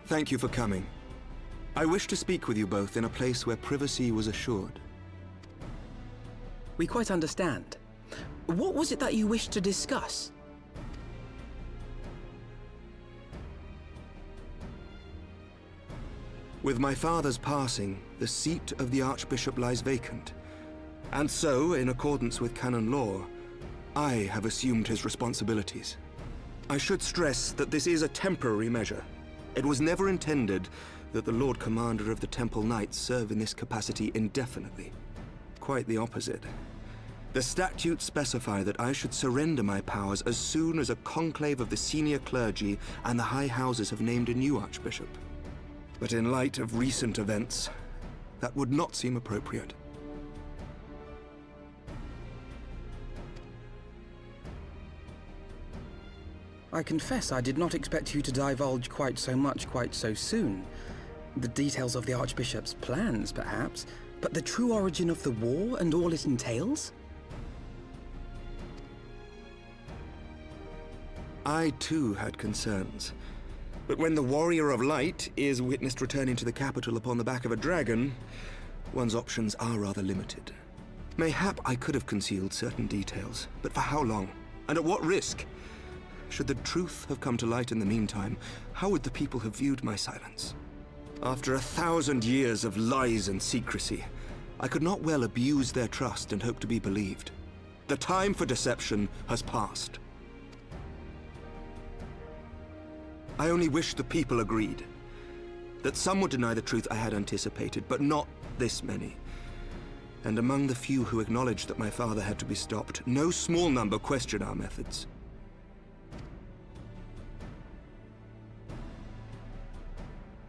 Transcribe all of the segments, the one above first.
Thank you for coming. I wish to speak with you both in a place where privacy was assured. We quite understand. What was it that you wished to discuss? With my father's passing, the seat of the Archbishop lies vacant. And so, in accordance with canon law, I have assumed his responsibilities. I should stress that this is a temporary measure. It was never intended that the Lord Commander of the Temple Knights serve in this capacity indefinitely. Quite the opposite. The statutes specify that I should surrender my powers as soon as a conclave of the senior clergy and the high houses have named a new archbishop. But in light of recent events, that would not seem appropriate. I confess I did not expect you to divulge quite so much quite so soon. The details of the Archbishop's plans, perhaps, but the true origin of the war and all it entails? I too had concerns. But when the Warrior of Light is witnessed returning to the capital upon the back of a dragon, one's options are rather limited. Mayhap I could have concealed certain details, but for how long? And at what risk? Should the truth have come to light in the meantime, how would the people have viewed my silence? After 1,000 years of lies and secrecy, I could not well abuse their trust and hope to be believed. The time for deception has passed. I only wish the people agreed. That some would deny the truth I had anticipated, but not this many. And among the few who acknowledged that my father had to be stopped, no small number question our methods.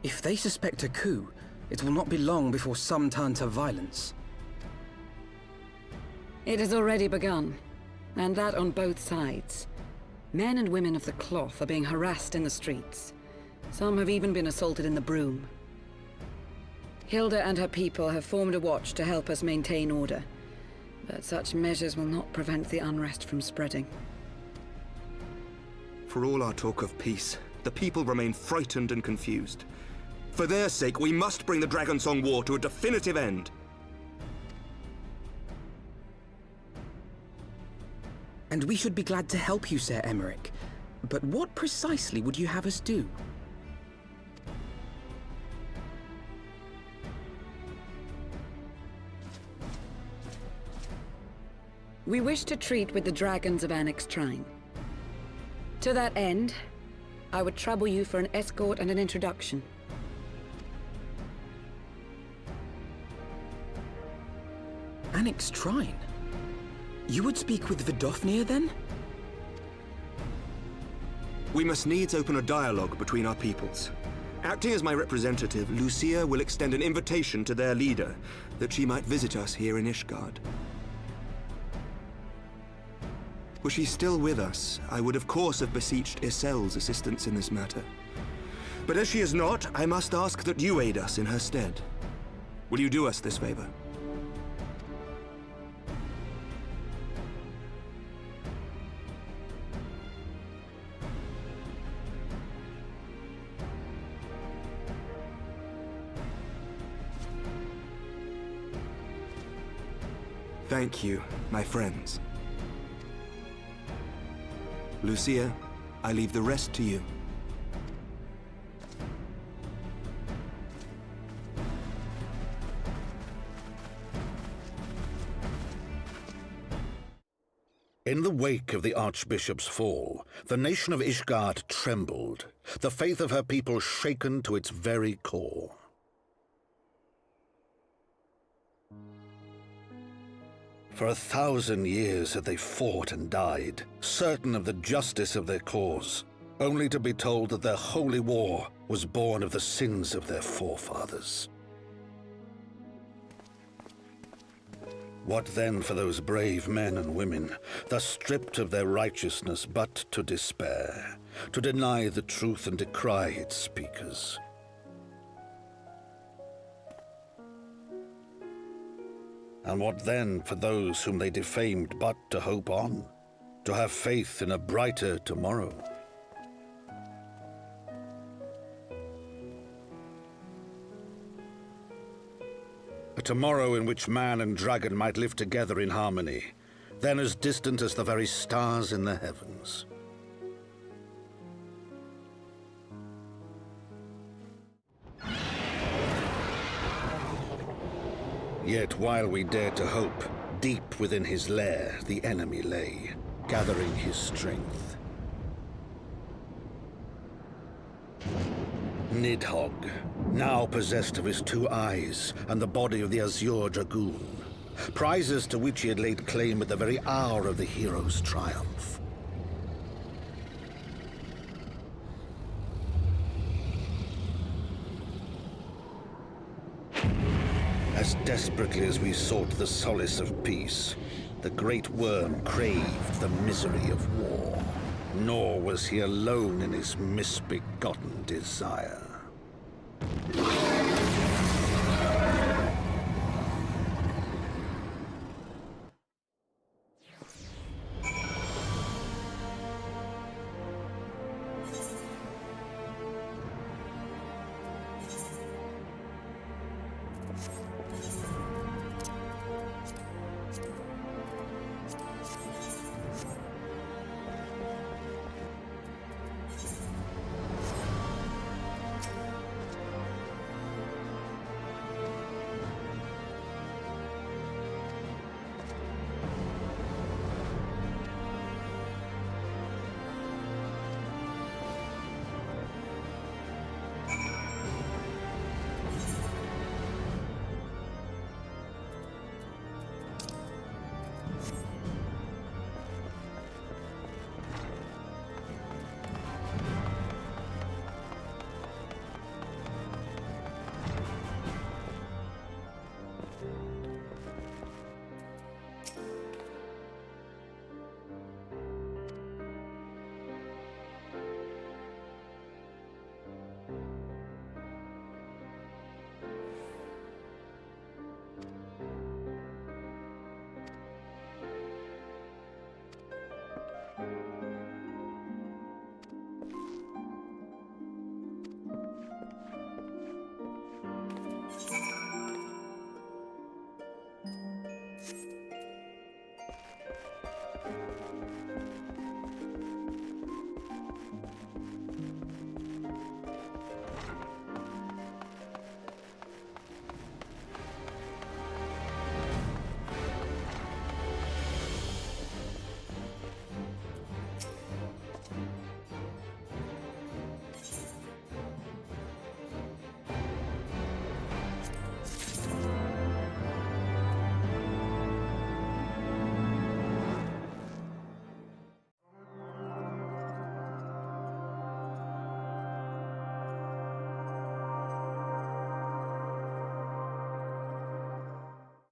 If they suspect a coup, it will not be long before some turn to violence. It has already begun, and that on both sides. Men and women of the cloth are being harassed in the streets. Some have even been assaulted in the Broom. Hilda and her people have formed a watch to help us maintain order, but such measures will not prevent the unrest from spreading. For all our talk of peace, the people remain frightened and confused. For their sake, we must bring the Dragonsong War to a definitive end. And we should be glad to help you, Sir Emmerich. But what precisely would you have us do? We wish to treat with the dragons of Annex Shrine. To that end, I would trouble you for an escort and an introduction. Annex Shrine? You would speak with Vidofnir, then? We must needs open a dialogue between our peoples. Acting as my representative, Lucia will extend an invitation to their leader, that she might visit us here in Ishgard. Were she still with us, I would of course have beseeched Isel's assistance in this matter. But as she is not, I must ask that you aid us in her stead. Will you do us this favor? Thank you, my friends. Lucia, I leave the rest to you. In the wake of the Archbishop's fall, the nation of Ishgard trembled, the faith of her people shaken to its very core. For 1,000 years had they fought and died, certain of the justice of their cause, only to be told that their holy war was born of the sins of their forefathers. What then for those brave men and women, thus stripped of their righteousness but to despair, to deny the truth and decry its speakers? And what then for those whom they defamed but to hope on, to have faith in a brighter tomorrow? A tomorrow in which man and dragon might live together in harmony, then as distant as the very stars in the heavens. Yet while we dared to hope, deep within his lair the enemy lay, gathering his strength. Nidhogg, now possessed of his 2 eyes and the body of the Azure Dragoon, prizes to which he had laid claim at the very hour of the hero's triumph. As desperately as we sought the solace of peace, the great worm craved the misery of war. Nor was he alone in his misbegotten desire.